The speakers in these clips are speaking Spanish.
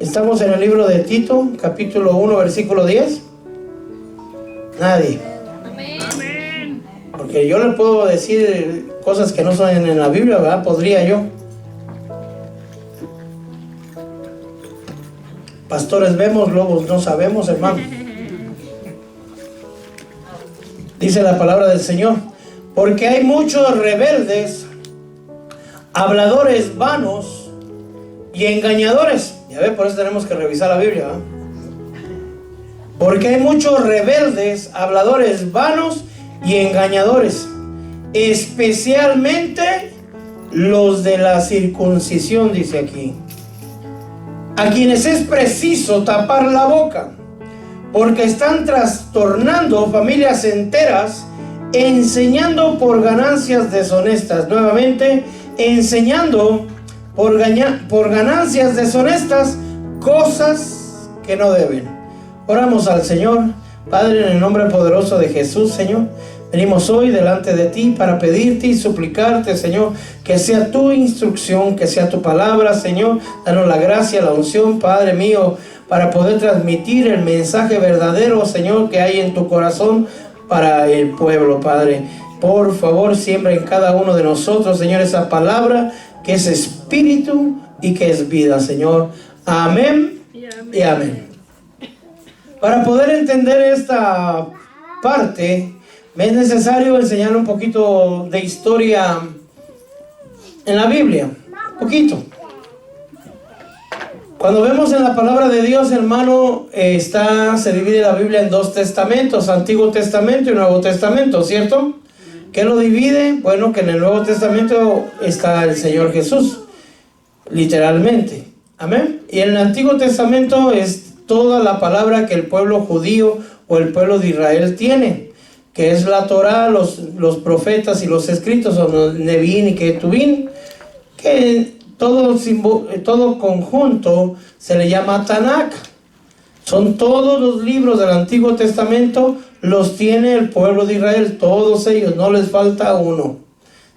Estamos en el libro de Tito, capítulo 1, versículo 10. Nadie. Amén. Porque yo le puedo decir cosas que no son en la Biblia, ¿verdad? Podría yo. Pastores vemos, lobos no sabemos, hermano. Dice la palabra del Señor: porque hay muchos rebeldes, habladores vanos y engañadores. Ya ve, por eso tenemos que revisar la Biblia, ¿verdad? Porque hay muchos rebeldes, habladores vanos y engañadores, especialmente los de la circuncisión, dice aquí, a quienes es preciso tapar la boca, porque están trastornando familias enteras, enseñando por ganancias deshonestas. Nuevamente, enseñando por ganancias deshonestas cosas que no deben. Oramos al Señor. Padre, en el nombre poderoso de Jesús, Señor, venimos hoy delante de ti para pedirte y suplicarte, Señor, que sea tu instrucción, que sea tu palabra, Señor. Danos la gracia, la unción, Padre mío, para poder transmitir el mensaje verdadero, Señor, que hay en tu corazón para el pueblo, Padre. Por favor, siembra en cada uno de nosotros, Señor, esa palabra que es espíritu y que es vida, Señor. Amén y amén. Para poder entender esta parte, me es necesario enseñar un poquito de historia en la Biblia. Poquito. Cuando vemos en la palabra de Dios, hermano, se divide la Biblia en dos testamentos, Antiguo Testamento y Nuevo Testamento, ¿cierto? ¿Qué lo divide? Bueno, que en el Nuevo Testamento está el Señor Jesús, literalmente. Amén. Y en el Antiguo Testamento es toda la palabra que el pueblo judío o el pueblo de Israel tiene, que es la Torá, los profetas y los escritos, o los Neviín y Ketubín, que todo conjunto se le llama Tanakh. Son todos los libros del Antiguo Testamento, los tiene el pueblo de Israel, todos ellos, no les falta uno.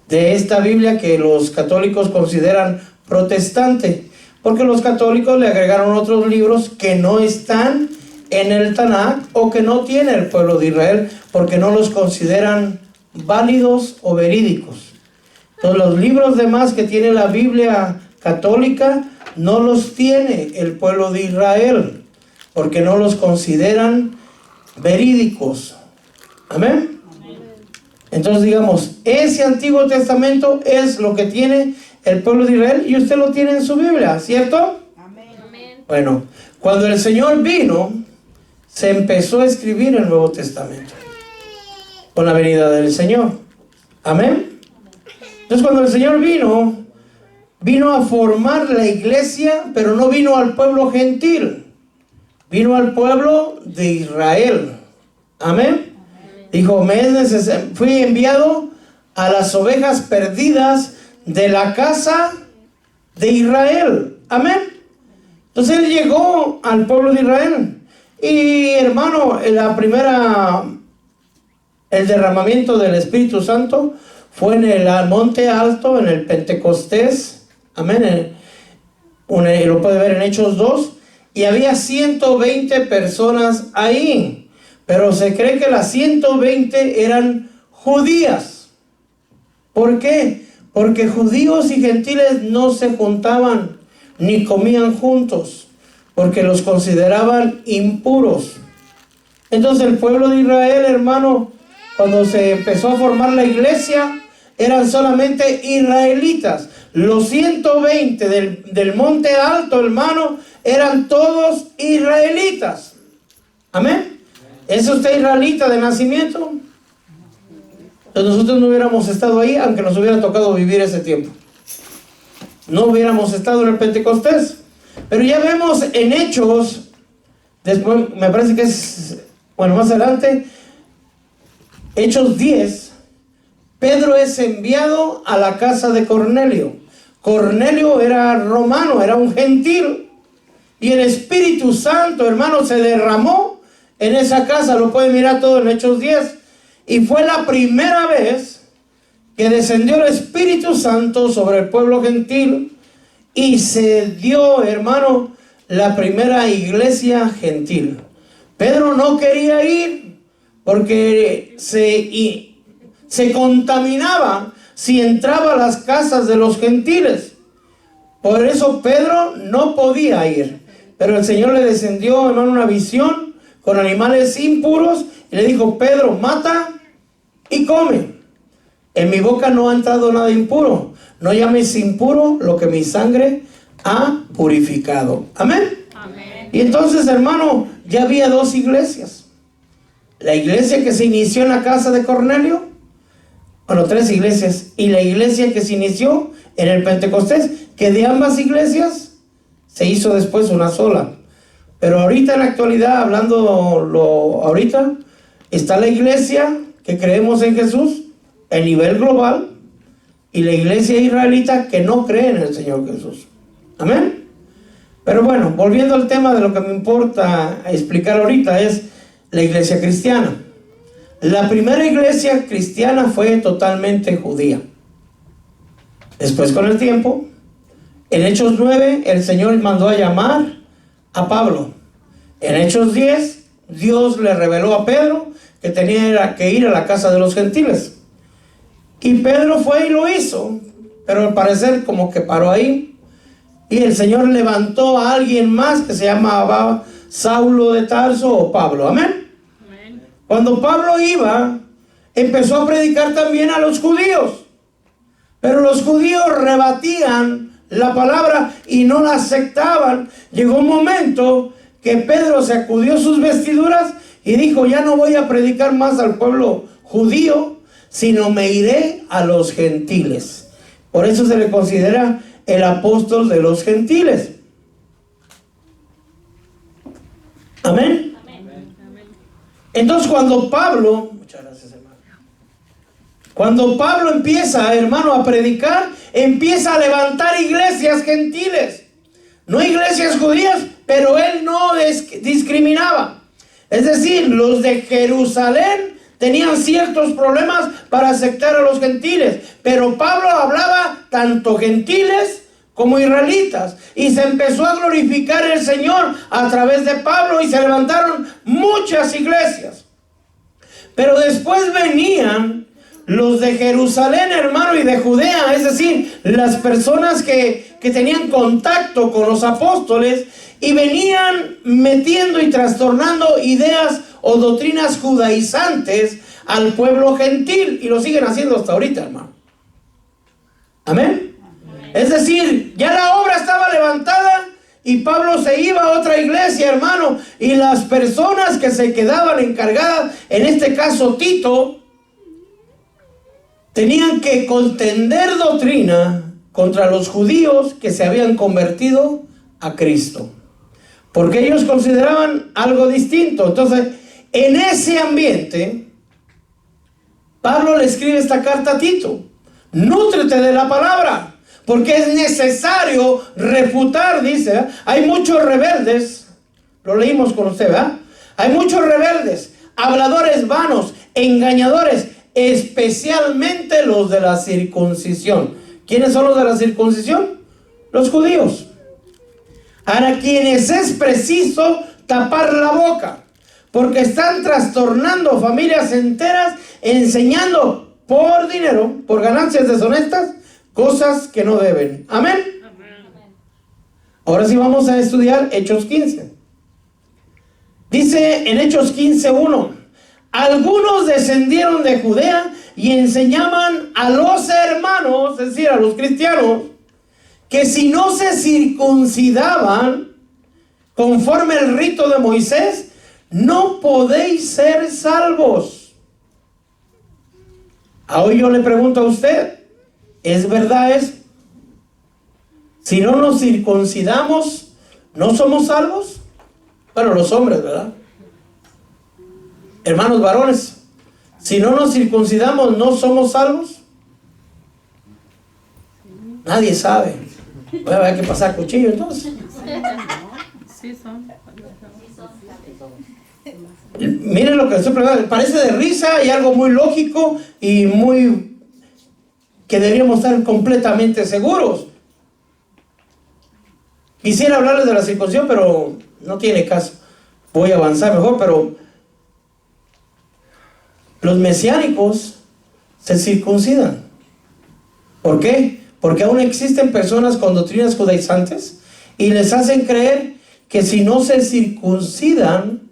De esta Biblia que los católicos consideran protestante, porque los católicos le agregaron otros libros que no están en el Tanakh o que no tiene el pueblo de Israel, porque no los consideran válidos o verídicos. Entonces los libros demás que tiene la Biblia católica no los tiene el pueblo de Israel, porque no los consideran verídicos. Amén. Entonces digamos, ese Antiguo Testamento es lo que tiene el pueblo de Israel y usted lo tiene en su Biblia, ¿cierto? Amén. Bueno, cuando el Señor vino, se empezó a escribir el Nuevo Testamento con la venida del Señor. Amén. Entonces cuando el Señor vino a formar la iglesia, pero no vino al pueblo gentil, vino al pueblo de Israel. Amén. Dijo, fui enviado a las ovejas perdidas de la casa de Israel. Amén. Entonces él llegó al pueblo de Israel. Y hermano, el derramamiento del Espíritu Santo fue en el monte alto, en el Pentecostés. Amén. Lo puede ver en Hechos 2. Y había 120 personas ahí. Pero se cree que las 120 eran judías. ¿Por qué? Porque judíos y gentiles no se juntaban ni comían juntos, porque los consideraban impuros. Entonces el pueblo de Israel, hermano, cuando se empezó a formar la iglesia, eran solamente israelitas. Los 120 del monte alto, hermano, eran todos israelitas. Amén. ¿Es usted israelita de nacimiento? Entonces nosotros no hubiéramos estado ahí, aunque nos hubiera tocado vivir ese tiempo. No hubiéramos estado en el Pentecostés. Pero ya vemos en Hechos, después me parece que es, más adelante, Hechos 10, Pedro es enviado a la casa de Cornelio. Cornelio era romano, era un gentil. Y el Espíritu Santo, hermano, se derramó en esa casa. Lo pueden mirar todo en Hechos 10. Y fue la primera vez que descendió el Espíritu Santo sobre el pueblo gentil y se dio, hermano, la primera iglesia gentil. Pedro no quería ir porque se contaminaba si entraba a las casas de los gentiles. Por eso Pedro no podía ir. Pero el Señor le descendió, hermano, una visión con animales impuros y le dijo: Pedro, mata y come. En mi boca no ha entrado nada impuro. No llames impuro lo que mi sangre ha purificado. Amén. Amén. Y entonces, hermano, ya había dos iglesias. La iglesia que se inició en la casa de Cornelio, bueno, tres iglesias, y la iglesia que se inició en el Pentecostés, que de ambas iglesias se hizo después una sola. Pero ahorita en la actualidad, ahorita, está la iglesia que creemos en Jesús a nivel global y la iglesia israelita que no cree en el Señor Jesús. Amén. Pero bueno, volviendo al tema de lo que me importa explicar ahorita, es la iglesia cristiana. La primera iglesia cristiana fue totalmente judía. Después, con el tiempo, en Hechos 9, el Señor mandó a llamar a Pablo. En Hechos 10, Dios le reveló a Pedro que tenía que ir a la casa de los gentiles. Y Pedro fue y lo hizo, pero al parecer como que paró ahí. Y el Señor levantó a alguien más que se llamaba Saulo de Tarso o Pablo. Amén. Amén. Cuando Pablo iba, empezó a predicar también a los judíos. Pero los judíos rebatían la palabra y no la aceptaban. Llegó un momento que Pedro sacudió sus vestiduras y dijo: ya no voy a predicar más al pueblo judío, sino me iré a los gentiles. Por eso se le considera el apóstol de los gentiles. Amén. Amén. Entonces cuando Pablo, muchas gracias, hermano. Cuando Pablo empieza, hermano, a predicar, empieza a levantar iglesias gentiles. No iglesias judías, pero él no discriminaba. Es decir, los de Jerusalén tenían ciertos problemas para aceptar a los gentiles, pero Pablo hablaba tanto gentiles como israelitas, y se empezó a glorificar el Señor a través de Pablo y se levantaron muchas iglesias. Pero después venían los de Jerusalén, hermano, y de Judea, es decir, las personas que tenían contacto con los apóstoles, y venían metiendo y trastornando ideas o doctrinas judaizantes al pueblo gentil, y lo siguen haciendo hasta ahorita, hermano. Amén. Es decir, ya la obra estaba levantada y Pablo se iba a otra iglesia, hermano, y las personas que se quedaban encargadas, en este caso Tito, tenían que contender doctrina contra los judíos que se habían convertido a Cristo, porque ellos consideraban algo distinto. Entonces, en ese ambiente, Pablo le escribe esta carta a Tito: nútrete de la palabra, porque es necesario refutar, dice, ¿eh? Hay muchos rebeldes, lo leímos con usted, ¿verdad? Hay muchos rebeldes, habladores vanos, engañadores, especialmente los de la circuncisión. ¿Quiénes son los de la circuncisión? Los judíos. A quienes es preciso tapar la boca, porque están trastornando familias enteras, enseñando por dinero, por ganancias deshonestas, cosas que no deben. Amén. Ahora sí vamos a estudiar Hechos 15. Dice en Hechos 15:1: algunos descendieron de Judea y enseñaban a los hermanos, es decir, a los cristianos, que si no se circuncidaban conforme el rito de Moisés, no podéis ser salvos. Hoy yo le pregunto a usted: ¿es verdad eso? Si no nos circuncidamos, ¿no somos salvos? Bueno, los hombres, ¿verdad? Hermanos varones, si no nos circuncidamos, ¿no somos salvos? Nadie sabe. Voy a ver qué pasar cuchillo entonces. Sí son. Miren lo que estoy preguntando. Parece de risa y algo muy lógico y muy que deberíamos estar completamente seguros. Quisiera hablarles de la circuncisión, pero no tiene caso. Voy a avanzar mejor, pero los mesiánicos se circuncidan. ¿Por qué? Porque aún existen personas con doctrinas judaizantes y les hacen creer que si no se circuncidan,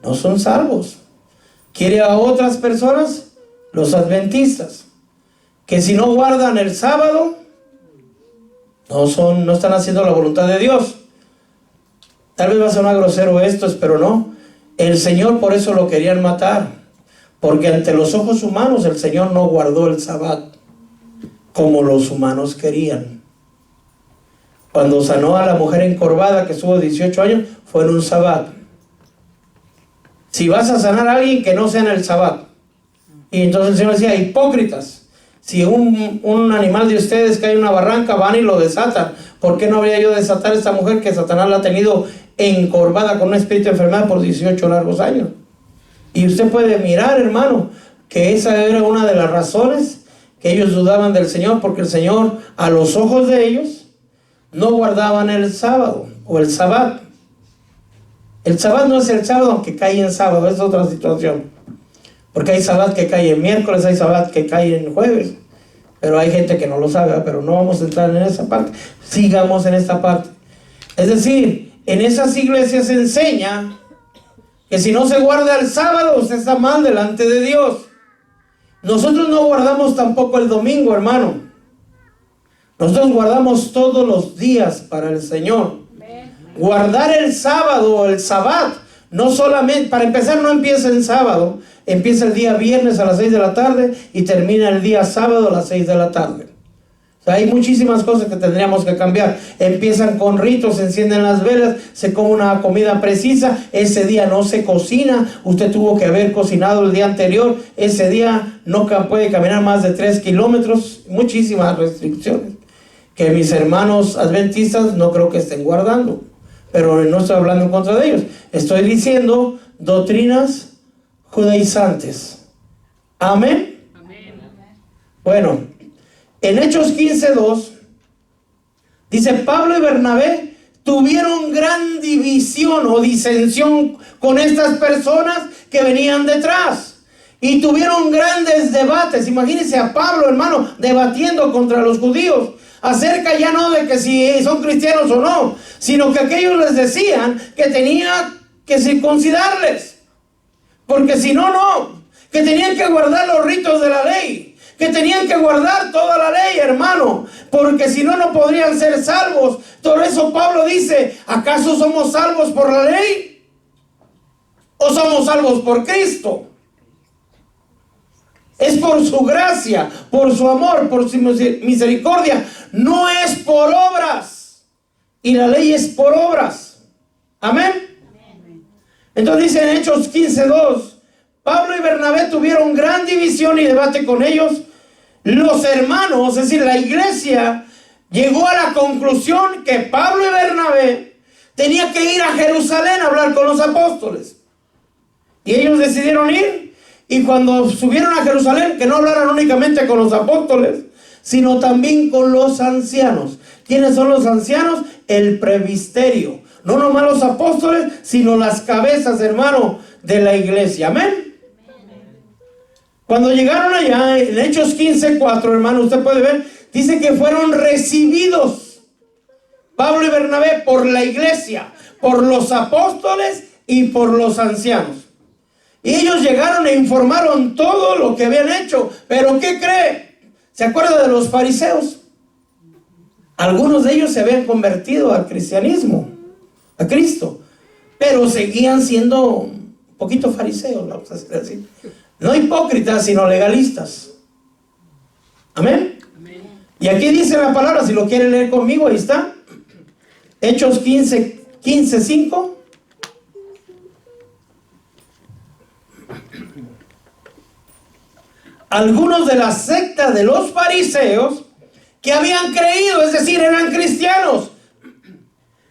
no son salvos. Quiere a otras personas, los adventistas, que si no guardan el sábado, no están haciendo la voluntad de Dios. Tal vez va a sonar grosero esto, pero no. El Señor por eso lo querían matar, porque ante los ojos humanos el Señor no guardó el sabbat como los humanos querían. Cuando sanó a la mujer encorvada que estuvo 18 años, fue en un sabbat. Si vas a sanar a alguien, que no sea en el sabbat. Y entonces el Señor decía, hipócritas, si un animal de ustedes cae en una barranca, van y lo desatan. ¿Por qué no habría yo desatar a esta mujer que Satanás la ha tenido encorvada con un espíritu de enfermedad por 18 largos años? Y usted puede mirar, hermano, que esa era una de las razones que ellos dudaban del Señor, porque el Señor, a los ojos de ellos, no guardaban el sábado o el sabbat. El sabbat no es el sábado, aunque cae en sábado, es otra situación. Porque hay sabbat que cae en miércoles, hay sabbat que cae en jueves. Pero hay gente que no lo sabe, ¿verdad? Pero no vamos a entrar en esa parte. Sigamos en esta parte. Es decir, en esas iglesias se enseña que si no se guarda el sábado, usted está mal delante de Dios. Nosotros no guardamos tampoco el domingo, hermano. Nosotros guardamos todos los días para el Señor. Guardar el sábado o el sabbat, no solamente, para empezar, no empieza en sábado, empieza el día viernes a las 6 de la tarde y termina el día sábado a las 6 de la tarde. O sea, hay muchísimas cosas que tendríamos que cambiar. Empiezan con ritos, se encienden las velas, se come una comida precisa, ese día no se cocina, usted tuvo que haber cocinado el día anterior, ese día no puede caminar más de 3 kilómetros, muchísimas restricciones que mis hermanos adventistas no creo que estén guardando. Pero no estoy hablando en contra de ellos. Estoy diciendo doctrinas judaizantes. Amén. Amén. Bueno, en Hechos 15:2 dice, Pablo y Bernabé tuvieron gran división o disensión con estas personas que venían detrás. Y tuvieron grandes debates. Imagínense a Pablo, hermano, debatiendo contra los judíos. Acerca ya no de que si son cristianos o no, sino que aquellos les decían que tenía que circuncidarles. Porque si no, no. Que tenían que guardar los ritos de la ley. Que tenían que guardar toda la ley, hermano. Porque si no, no podrían ser salvos. Por eso Pablo dice, ¿acaso somos salvos por la ley? ¿O somos salvos por Cristo? Es por su gracia, por su amor, por su misericordia. No es por obras. Y la ley es por obras. Amén. Entonces dice en Hechos 15:2, Pablo y Bernabé tuvieron gran división y debate con ellos. Los hermanos, es decir, la iglesia, llegó a la conclusión que Pablo y Bernabé tenían que ir a Jerusalén a hablar con los apóstoles. Y ellos decidieron ir. Y cuando subieron a Jerusalén, que no hablaran únicamente con los apóstoles, sino también con los ancianos. ¿Quiénes son los ancianos? El presbiterio. No nomás los apóstoles, sino las cabezas, hermano, de la iglesia. Amén. Cuando llegaron allá, en Hechos 15:4, hermano, usted puede ver, dice que fueron recibidos Pablo y Bernabé por la iglesia, por los apóstoles y por los ancianos. Y ellos llegaron e informaron todo lo que habían hecho. Pero ¿qué cree? ¿Se acuerda de los fariseos? Algunos de ellos se habían convertido al cristianismo, a Cristo, pero seguían siendo un poquito fariseos, vamos a decir así. No hipócritas, sino legalistas. Amén. Amén. Y aquí dice la palabra, si lo quiere leer conmigo, ahí está. Hechos 15:5. Algunos de la secta de los fariseos que habían creído, es decir, eran cristianos,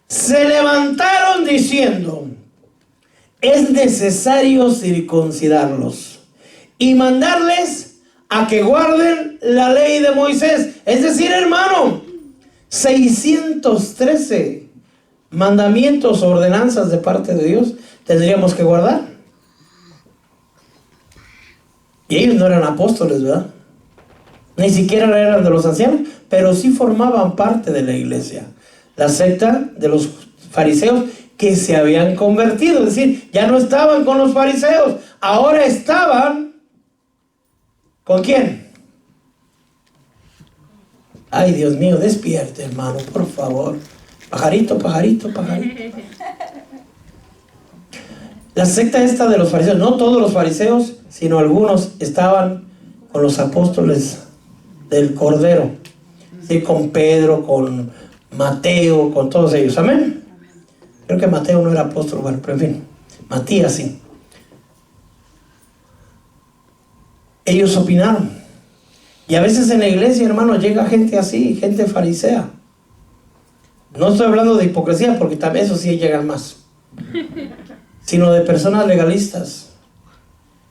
se levantaron diciendo, es necesario circuncidarlos y mandarles a que guarden la ley de Moisés. Es decir, hermano, 613 mandamientos o ordenanzas de parte de Dios tendríamos que guardar. Y ellos no eran apóstoles, ¿verdad? Ni siquiera eran de los ancianos, pero sí formaban parte de la iglesia. La secta de los fariseos que se habían convertido, es decir, ya no estaban con los fariseos, ahora estaban ¿con quién? Ay, Dios mío, despierte, hermano, por favor. Pajarito, pajarito, pajarito. La secta esta de los fariseos, no todos los fariseos, sino algunos estaban con los apóstoles del Cordero, ¿sí? Con Pedro, con Mateo, con todos ellos, amén. Creo que Mateo no era apóstol, bueno, pero en fin, Matías sí. Ellos opinaron. Y a veces en la iglesia, hermano, llega gente así, gente farisea. No estoy hablando de hipocresía, porque también eso sí llegan más, sino de personas legalistas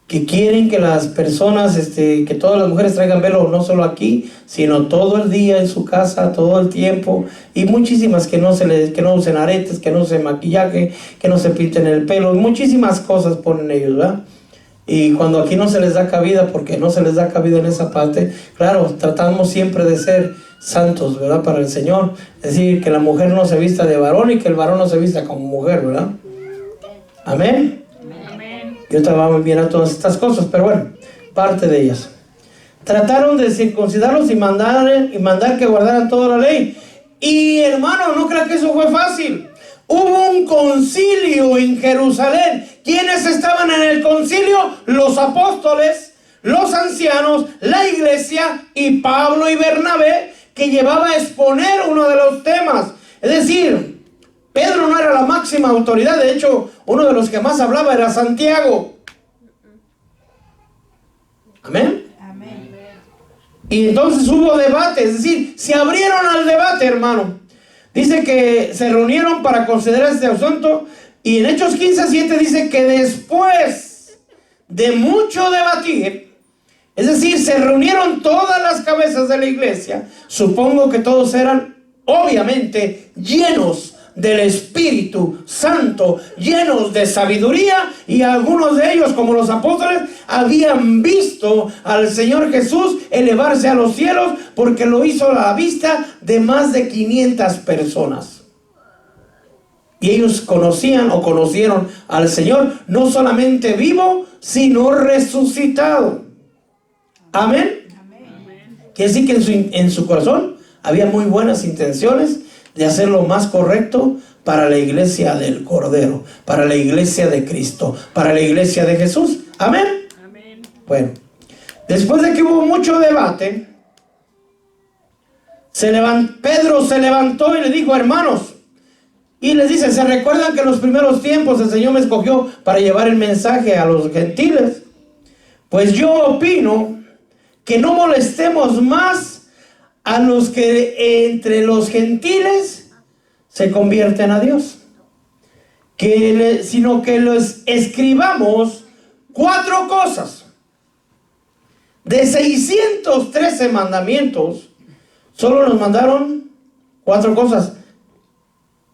que quieren que las personas, que todas las mujeres traigan velo, no solo aquí, sino todo el día en su casa, todo el tiempo, y muchísimas que no usen aretes, que no usen maquillaje, que no se pinten el pelo, muchísimas cosas ponen ellos, ¿verdad? Y cuando aquí no se les da cabida, porque no se les da cabida en esa parte, claro, tratamos siempre de ser santos, ¿verdad? Para el Señor, es decir, que la mujer no se vista de varón y que el varón no se vista como mujer, ¿verdad? Amén. Yo estaba muy bien a todas estas cosas, pero bueno, parte de ellas. Trataron de circuncidarlos y mandar que guardaran toda la ley. Y hermano, no crean que eso fue fácil. Hubo un concilio en Jerusalén. ¿Quiénes estaban en el concilio? Los apóstoles, los ancianos, la iglesia y Pablo y Bernabé, que llevaba a exponer uno de los temas. Es decir, Pedro no era la máxima autoridad. De hecho, uno de los que más hablaba era Santiago. Amén. Amén. Y entonces hubo debate, es decir, se abrieron al debate, hermano. Dice que se reunieron para considerar este asunto. Y en Hechos 15:7 dice que después de mucho debatir, es decir, se reunieron todas las cabezas de la iglesia. Supongo que todos eran, obviamente, llenos del Espíritu Santo, llenos de sabiduría, y algunos de ellos, como los apóstoles, habían visto al Señor Jesús elevarse a los cielos, porque lo hizo a la vista de más de 500 personas. Y ellos conocieron al Señor, no solamente vivo, sino resucitado. Amén. Quiere decir que en su corazón había muy buenas intenciones de hacer lo más correcto para la iglesia del Cordero, para la iglesia de Cristo, para la iglesia de Jesús. Amén. Amén. Bueno, después de que hubo mucho debate, Pedro se levantó y le dijo: hermanos, y les dice: ¿se recuerdan que en los primeros tiempos el Señor me escogió para llevar el mensaje a los gentiles? Pues yo opino que no molestemos más a los que entre los gentiles se convierten a Dios, sino que les escribamos 4 cosas. De 613 mandamientos, solo nos mandaron 4 cosas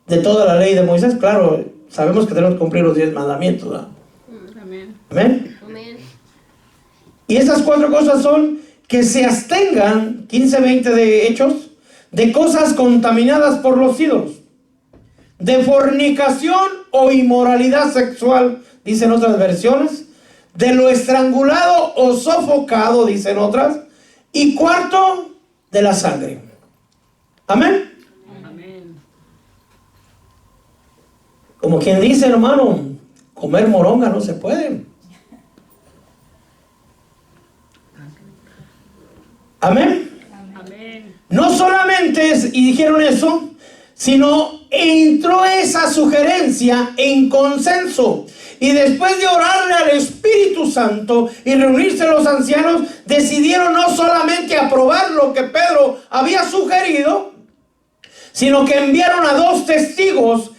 de toda la ley de Moisés. Claro, sabemos que tenemos que cumplir los 10 mandamientos, ¿verdad? Amén. Amén. Amén. Y esas 4 cosas son que se abstengan, 15:20 de Hechos, de cosas contaminadas por los ídolos, de fornicación o inmoralidad sexual, dicen otras versiones, de lo estrangulado o sofocado, dicen otras, y 4, de la sangre. Amén. Amén. Como quien dice, hermano, comer moronga no se puede. Amén. Amén. No solamente y dijeron eso, sino entró esa sugerencia en consenso. Y después de orarle al Espíritu Santo y reunirse los ancianos, decidieron no solamente aprobar lo que Pedro había sugerido, sino que enviaron a 2 testigos,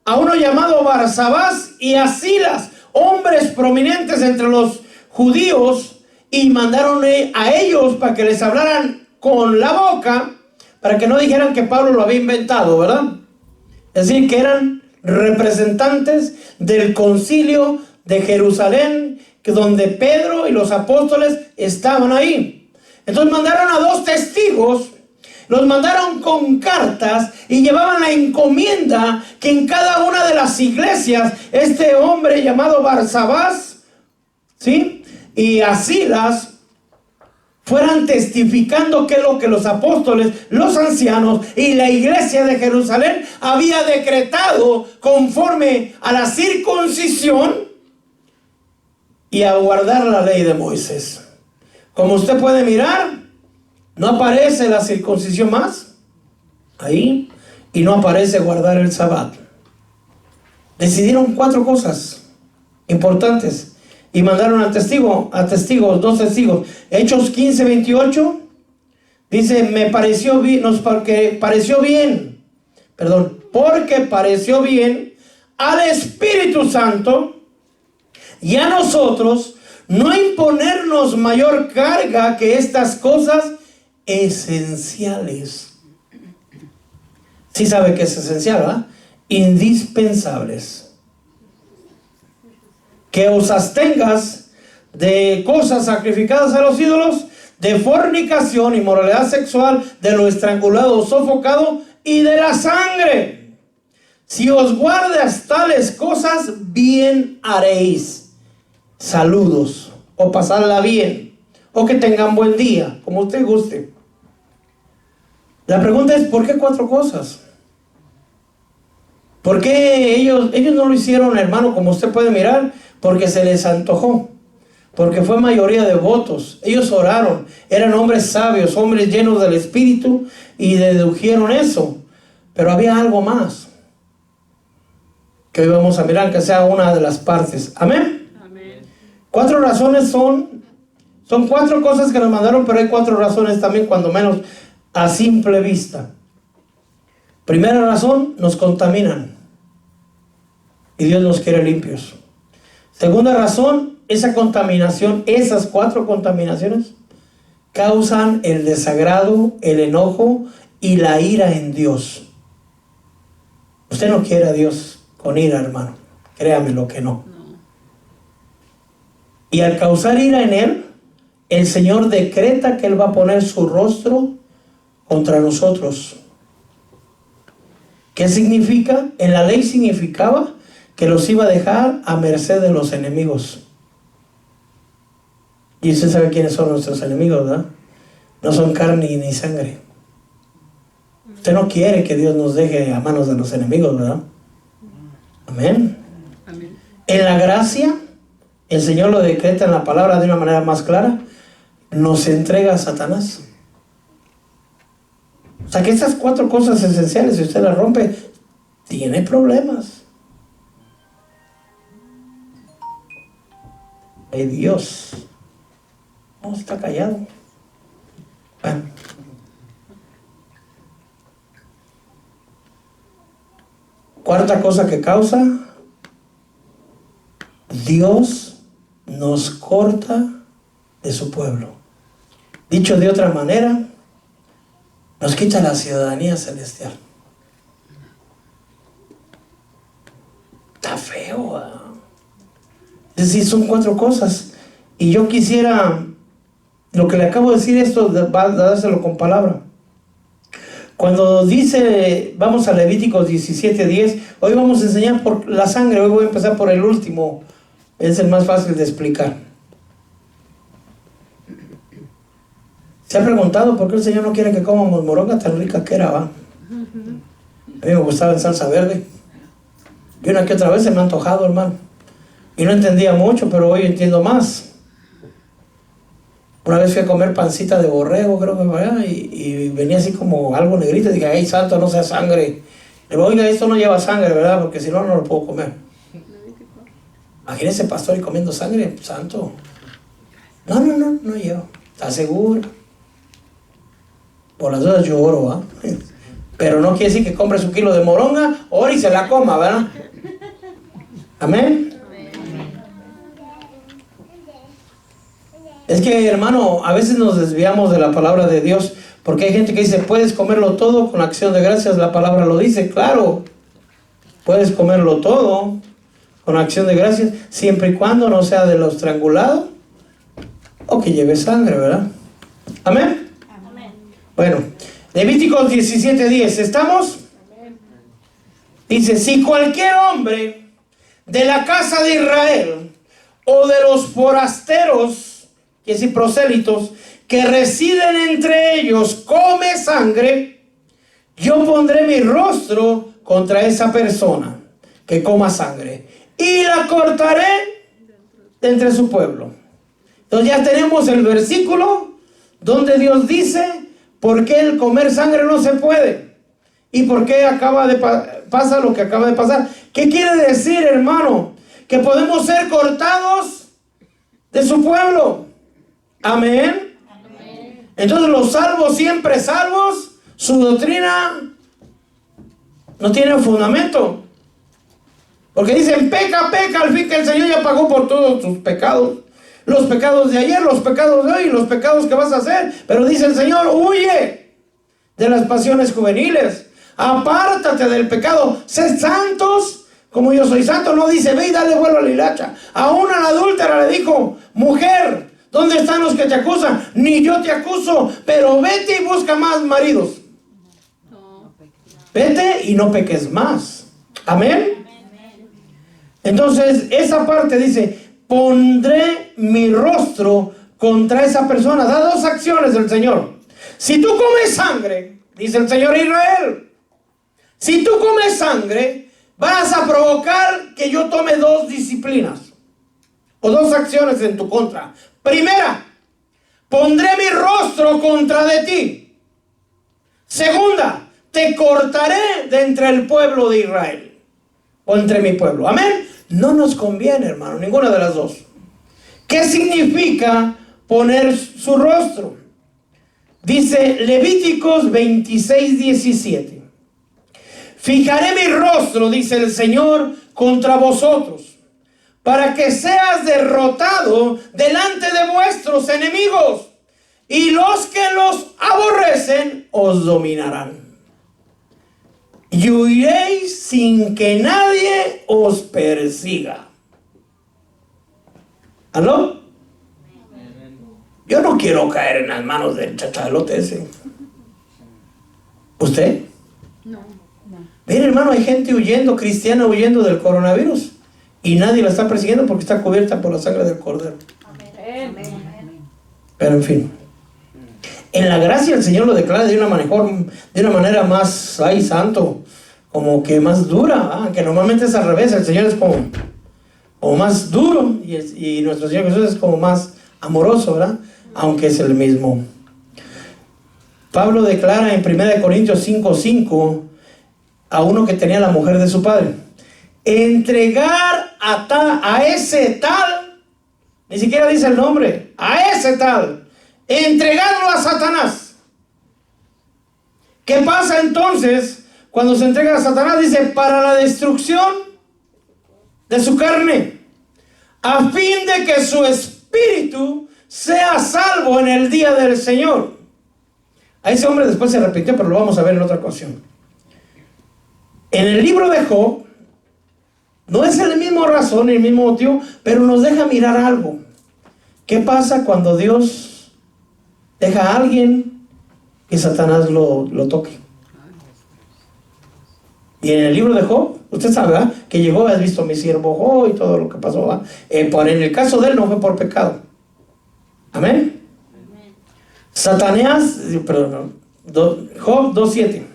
a uno llamado Barsabás y a Silas, hombres prominentes entre los judíos, y mandaron a ellos para que les hablaran con la boca, para que no dijeran que Pablo lo había inventado, ¿verdad? Es decir, que eran representantes del concilio de Jerusalén, que donde Pedro y los apóstoles estaban ahí. Entonces mandaron a 2 testigos, los mandaron con cartas y llevaban la encomienda que en cada una de las iglesias este hombre llamado Barsabás, ¿sí?, y a Silas fueran testificando que lo que los apóstoles, los ancianos y la iglesia de Jerusalén había decretado conforme a la circuncisión y a guardar la ley de Moisés. Como usted puede mirar, no aparece la circuncisión más ahí y no aparece guardar el sábado. Decidieron 4 cosas importantes y mandaron a testigos, 2 testigos. Hechos 15:28 dice, porque pareció bien al Espíritu Santo y a nosotros no imponernos mayor carga que estas cosas esenciales. Sí sabe que es esencial, ¿verdad? Indispensables. Que os abstengas de cosas sacrificadas a los ídolos, de fornicación, inmoralidad sexual, de lo estrangulado o sofocado y de la sangre. Si os guardas tales cosas, bien haréis. Saludos, o pasarla bien, o que tengan buen día, como usted guste. La pregunta es, ¿por qué 4 cosas? ¿Por qué ellos no lo hicieron, hermano, como usted puede mirar? Porque se les antojó, porque fue mayoría de votos. Ellos oraron, eran hombres sabios, hombres llenos del Espíritu, y dedujeron eso. Pero había algo más que hoy vamos a mirar, que sea una de las partes. Amén. Amén. 4 razones son 4 cosas que nos mandaron, pero hay 4 razones también, cuando menos a simple vista. Primera razón, nos contaminan y Dios nos quiere limpios. Segunda razón, esa contaminación, esas 4 contaminaciones causan el desagrado, el enojo y la ira en Dios. Usted no quiere a Dios con ira, hermano. Créame lo que no. Y al causar ira en Él, el Señor decreta que Él va a poner su rostro contra nosotros. ¿Qué significa? En la ley significaba que los iba a dejar a merced de los enemigos. Y usted sabe quiénes son nuestros enemigos, ¿verdad? No son carne ni sangre. Usted no quiere que Dios nos deje a manos de los enemigos, ¿verdad? Amén. Amén. En la gracia, el Señor lo decreta en la palabra de una manera más clara, nos entrega a Satanás. O sea que esas 4 cosas esenciales, si usted las rompe, tiene problemas. ¡Ay, Dios! No, está callado. Bueno. Cuarta cosa que causa, Dios nos corta de su pueblo. Dicho de otra manera, nos quita la ciudadanía celestial. Está feo, ¿eh? Es decir, son 4 cosas. Y yo quisiera, lo que le acabo de decir, esto va a dárselo con palabra. Cuando dice, vamos a Levíticos 17:10, hoy vamos a enseñar por la sangre, hoy voy a empezar por el último, es el más fácil de explicar. ¿Se ha preguntado por qué el Señor no quiere que comamos moronga tan rica que era, va? A mí me gustaba en salsa verde. Y una que otra vez se me ha antojado, hermano. Y no entendía mucho, pero hoy entiendo más. Una vez fui a comer pancita de borrego, creo que fue, y venía así como algo negrito. Y dije, ¡ay, santo, no sea sangre! Le digo, oiga, esto no lleva sangre, ¿verdad? Porque si no, no lo puedo comer. Imagínese, pastor, y comiendo sangre, santo. No lleva. ¿Estás seguro? Por las dudas yo oro, ¿va? Pero no quiere decir que compre su kilo de moronga, ore y se la coma, ¿verdad? Amén. Es que, hermano, a veces nos desviamos de la palabra de Dios, porque hay gente que dice, puedes comerlo todo con acción de gracias, la palabra lo dice, claro. puedes comerlo todo con acción de gracias, siempre y cuando no sea de lo estrangulado o que lleve sangre, ¿verdad? Amén. Amén. Bueno, Levíticos 17:10, ¿estamos? Dice, si cualquier hombre de la casa de Israel o de los forasteros, que es decir, prosélitos, que residen entre ellos, come sangre, yo pondré mi rostro contra esa persona que coma sangre y la cortaré de entre su pueblo. Entonces ya tenemos el versículo donde Dios dice por qué el comer sangre no se puede y por qué pasa lo que acaba de pasar. ¿Qué quiere decir, hermano? Que podemos ser cortados de su pueblo. Amén. Entonces los salvos, siempre salvos, su doctrina no tiene fundamento. Porque dicen, peca, peca, al fin que el Señor ya pagó por todos tus pecados. Los pecados de ayer, los pecados de hoy, los pecados que vas a hacer. Pero dice el Señor, huye de las pasiones juveniles. Apártate del pecado. Sé santos como yo soy santo. No dice, ve y dale vuelo a la hilacha. Aún a la adúltera le dijo, mujer, ¿dónde están los que te acusan? Ni yo te acuso, pero vete y busca más maridos. Vete y no peques más. Amén. Entonces, esa parte dice, pondré mi rostro contra esa persona. Da dos acciones del Señor. Si tú comes sangre, dice el Señor Israel, si tú comes sangre, vas a provocar que yo tome dos disciplinas o dos acciones en tu contra. Primera, pondré mi rostro contra de ti. Segunda, te cortaré de entre el pueblo de Israel o entre mi pueblo. Amén. No nos conviene, hermano, ninguna de las dos. ¿Qué significa poner su rostro? Dice Levíticos 26:17. Fijaré mi rostro, dice el Señor, contra vosotros, para que seas derrotado delante de vuestros enemigos, y los que los aborrecen os dominarán. Y huiréis sin que nadie os persiga. ¿Aló? Yo no quiero caer en las manos del chachalote ese. ¿Usted? No. Mire, hermano, hay gente huyendo, cristiana huyendo del coronavirus, y nadie la está persiguiendo porque está cubierta por la sangre del Cordero. Amén. Pero en fin, en la gracia el Señor lo declara de una manera más, ay, santo, como que más dura, que normalmente es al revés. El Señor es como más duro y nuestro Señor Jesús es como más amoroso, ¿verdad? Aunque es el mismo. Pablo declara en 1 Corintios 5:5 a uno que tenía la mujer de su padre: entregar a ese tal, ni siquiera dice el nombre, a ese tal, entregarlo a Satanás. ¿Qué pasa entonces cuando se entrega a Satanás? Dice, para la destrucción de su carne, a fin de que su espíritu sea salvo en el día del Señor. A ese hombre después se arrepintió, pero lo vamos a ver en otra ocasión. En el libro de Job, no es el mismo razón, el mismo motivo, pero nos deja mirar algo. ¿Qué pasa cuando Dios deja a alguien y Satanás lo toque? Y en el libro de Job, usted sabe, ¿verdad?, que llegó, has visto a mi siervo Job y todo lo que pasó, ¿verdad? En el caso de él no fue por pecado. Amén. Satanás, perdón, Job 2:7.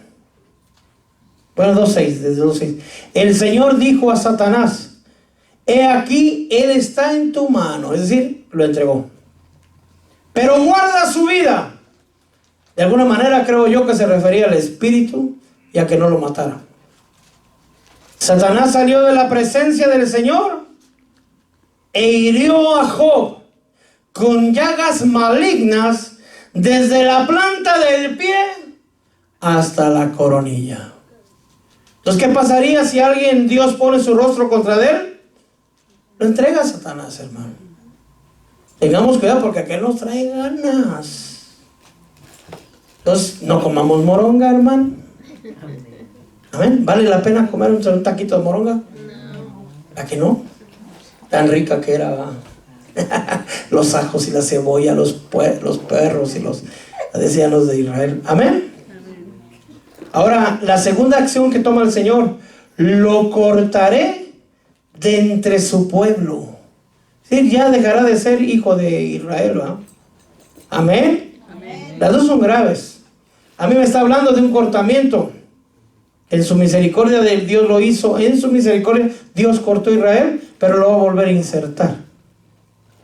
Bueno, 2:6, desde 2:6. El Señor dijo a Satanás: he aquí, él está en tu mano. Es decir, lo entregó. Pero guarda su vida. De alguna manera creo yo que se refería al espíritu y a que no lo matara. Satanás salió de la presencia del Señor e hirió a Job con llagas malignas desde la planta del pie hasta la coronilla. Entonces, ¿qué pasaría si Dios pone su rostro contra él? Lo entrega a Satanás, hermano. Tengamos cuidado porque aquel nos trae ganas. Entonces, no comamos moronga, hermano. Amén. ¿Vale la pena comer un taquito de moronga? ¿A que no? Tan rica que era, ¿va? Los ajos y la cebolla, los perros y decían los de Israel. Amén. Ahora, la segunda acción que toma el Señor: lo cortaré de entre su pueblo. Sí, ya dejará de ser hijo de Israel, ¿va? Amén. Las dos son graves. A mí me está hablando de un cortamiento. En su misericordia Dios lo hizo. En su misericordia Dios cortó a Israel, pero lo va a volver a insertar.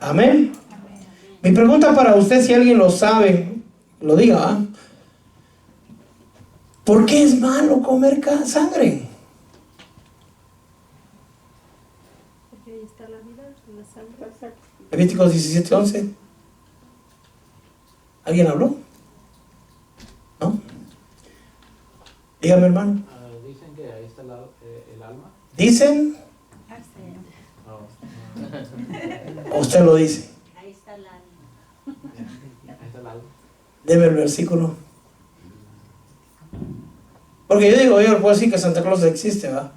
Amén. Mi pregunta para usted, si alguien lo sabe, lo diga, ¿va? ¿Por qué es malo comer sangre? Porque ahí está la vida, la sangre. Levíticos 17:11. ¿Alguien habló? ¿No? Dígame, hermano. Dicen que ahí está el alma. ¿Dicen? ¿O usted lo dice? Ahí está el alma. Ahí está el alma. Deme el versículo. Porque yo digo, yo puedo decir que Santa Claus existe, ¿va?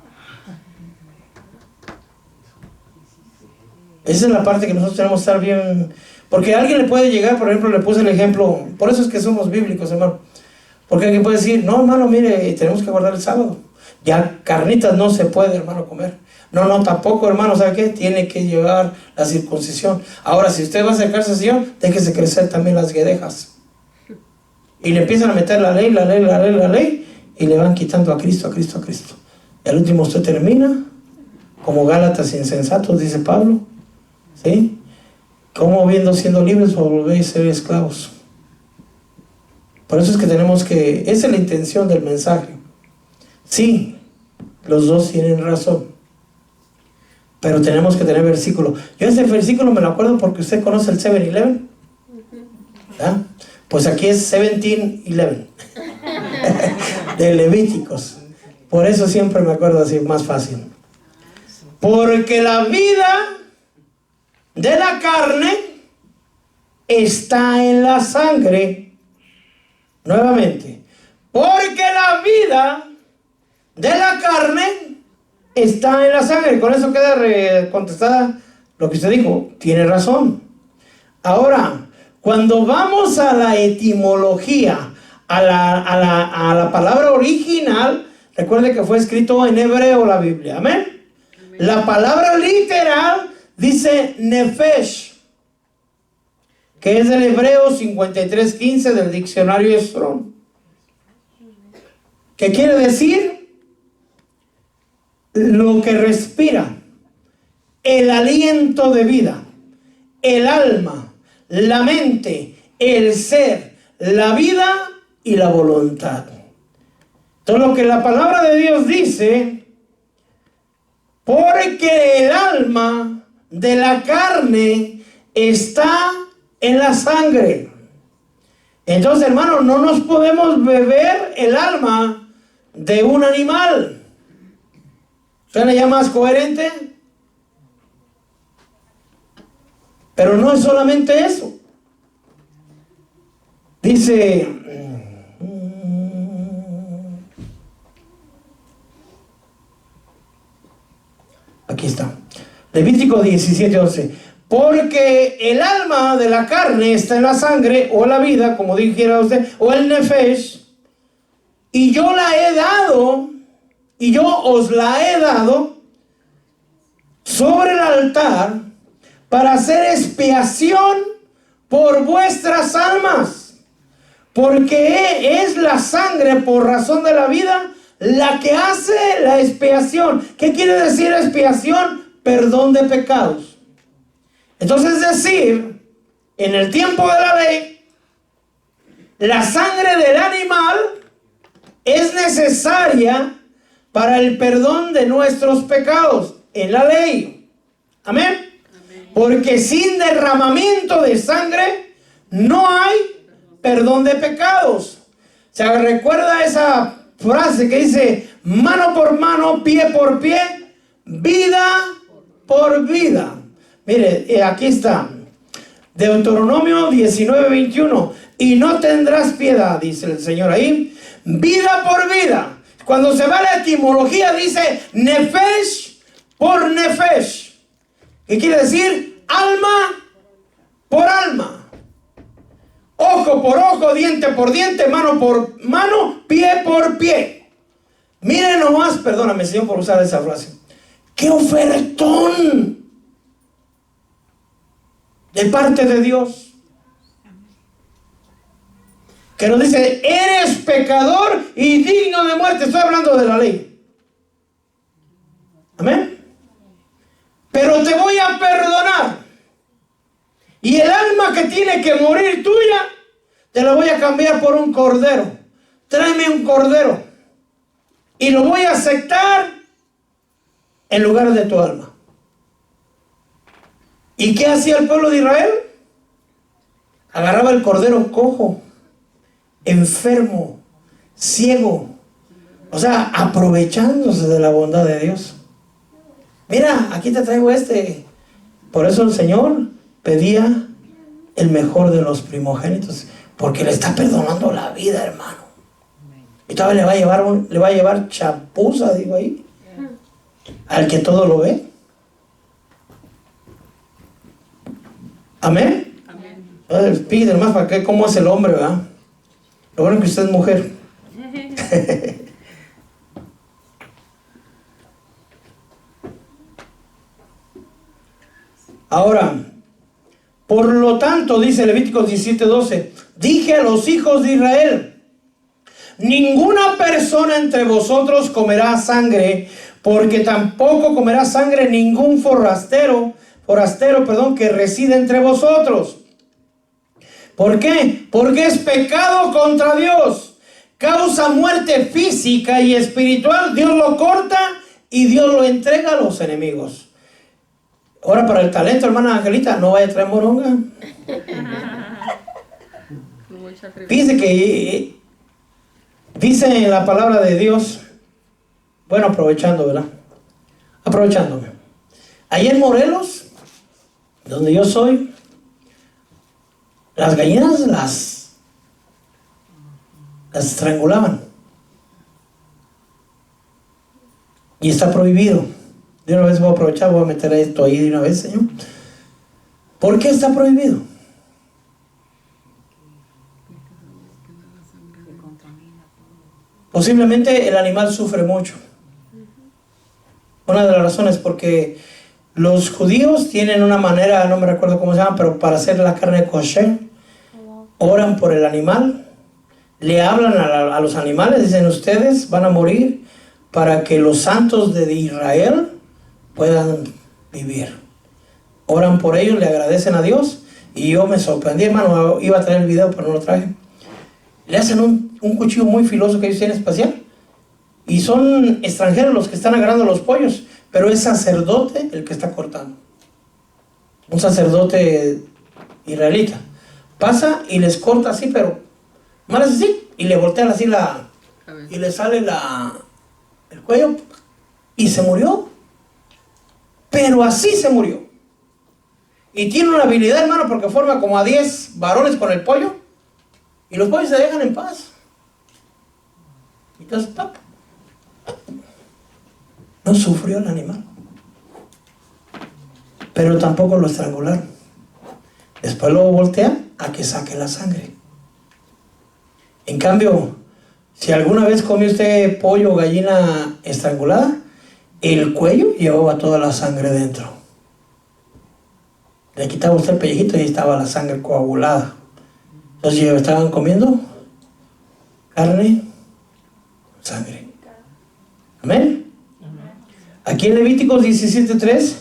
Esa es la parte que nosotros tenemos que estar bien. Porque a alguien le puede llegar, por ejemplo, le puse el ejemplo, por eso es que somos bíblicos, hermano. Porque alguien puede decir, no, hermano, mire, tenemos que guardar el sábado. Ya carnitas no se puede, hermano, comer. No, tampoco, hermano, ¿sabe qué? Tiene que llevar la circuncisión. Ahora, si usted va a acercarse al Señor, déjese crecer también las guedejas. Y le empiezan a meter la ley, y le van quitando a Cristo. Y al último usted termina como Gálatas insensatos, dice Pablo, ¿sí? Como siendo libres volvéis a ser esclavos. Por eso es que esa es la intención del mensaje. Sí, los dos tienen razón, pero tenemos que tener versículo. Yo ese versículo me lo acuerdo porque usted conoce el 7-Eleven, ¿verdad? Pues aquí es 17-11 de Levíticos. Por eso siempre me acuerdo así, más fácil. Porque la vida de la carne está en la sangre. Nuevamente, porque la vida de la carne está en la sangre. Con eso queda contestada lo que usted dijo. Tiene razón. Ahora, cuando vamos a la etimología, a la palabra original, recuerde que fue escrito en hebreo la Biblia. Amén. La palabra literal dice nefesh, que es del hebreo 53:15 del diccionario Strong. ¿Qué quiere decir? Lo que respira, el aliento de vida, el alma, la mente, el ser, la vida y la voluntad. Entonces, lo que la palabra de Dios dice, porque el alma de la carne está en la sangre. Entonces, hermano, no nos podemos beber el alma de un animal. ¿Suena ya más coherente? Pero no es solamente eso. Dice, aquí está, Levítico 17:11. Porque el alma de la carne está en la sangre, o la vida, como dijera usted, o el nefesh, y yo os la he dado sobre el altar para hacer expiación por vuestras almas, porque es la sangre por razón de la vida la que hace la expiación. ¿Qué quiere decir expiación? Perdón de pecados. Entonces, es decir, en el tiempo de la ley, la sangre del animal es necesaria para el perdón de nuestros pecados en la ley. Amén. Porque sin derramamiento de sangre no hay perdón de pecados. ¿Se recuerda esa frase que dice mano por mano, pie por pie, vida por vida? Mire, aquí está, Deuteronomio 19:21. Y no tendrás piedad, dice el Señor ahí, vida por vida. Cuando se va a la etimología dice nefesh por nefesh, que quiere decir alma por alma, ojo por ojo, diente por diente, mano por mano, pie por pie. Miren nomás, perdóname Señor por usar esa frase, ¡qué ofertón de parte de Dios! Que nos dice, eres pecador y digno de muerte. Estoy hablando de la ley. Amén. Pero te voy a perdonar. Y el alma que tiene que morir tuya, te la voy a cambiar por un cordero. Tráeme un cordero. Y lo voy a aceptar en lugar de tu alma. ¿Y qué hacía el pueblo de Israel? Agarraba el cordero cojo, enfermo, ciego, o sea, aprovechándose de la bondad de Dios. Mira, aquí te traigo este. Por eso el Señor pedía el mejor de los primogénitos, porque le está perdonando la vida, hermano. Y todavía le va a llevar chapuza, digo ahí, al que todo lo ve. Amén. Amén. Pide más para que cómo es el hombre, ¿verdad? Lo bueno es que usted es mujer. Ahora, por lo tanto, dice Levíticos 17:12, dije a los hijos de Israel, ninguna persona entre vosotros comerá sangre, porque tampoco comerá sangre ningún forastero, que reside entre vosotros. ¿Por qué? Porque es pecado contra Dios. Causa muerte física y espiritual. Dios lo corta y Dios lo entrega a los enemigos. Ahora para el talento, hermana Angelita, no vaya a traer moronga. Fíjese que dice en la palabra de Dios, bueno, aprovechando, ¿verdad? Aprovechándome. Allí en Morelos, donde yo soy, las gallinas las estrangulaban. Y está prohibido. De una vez voy a aprovechar, voy a meter esto ahí de una vez, Señor. ¿Por qué está prohibido? Posiblemente el animal sufre mucho. Una de las razones porque los judíos tienen una manera, no me recuerdo cómo se llama, pero para hacer la carne kosher, oran por el animal, le hablan a los animales, dicen ustedes van a morir para que los santos de Israel puedan vivir. Oran por ellos, le agradecen a Dios. Y yo me sorprendí, hermano, iba a traer el video pero no lo traje. Le hacen un cuchillo muy filoso que ellos tienen especial. Y son extranjeros los que están agarrando los pollos, pero es sacerdote el que está cortando. Un sacerdote israelita. Pasa y les corta así, pero mal así, y le voltean así y le sale el cuello y se murió. Pero así se murió. Y tiene una habilidad, hermano, porque forma como a 10 varones con el pollo y los pollos se dejan en paz. Entonces, no sufrió el animal, pero tampoco lo estrangularon. Después lo voltean a que saque la sangre. En cambio, si alguna vez comió usted pollo o gallina estrangulada, el cuello llevaba toda la sangre dentro. Le quitaba usted el pellejito y ahí estaba la sangre coagulada. Entonces estaban comiendo carne, sangre. Amén. Aquí en Levíticos 17:3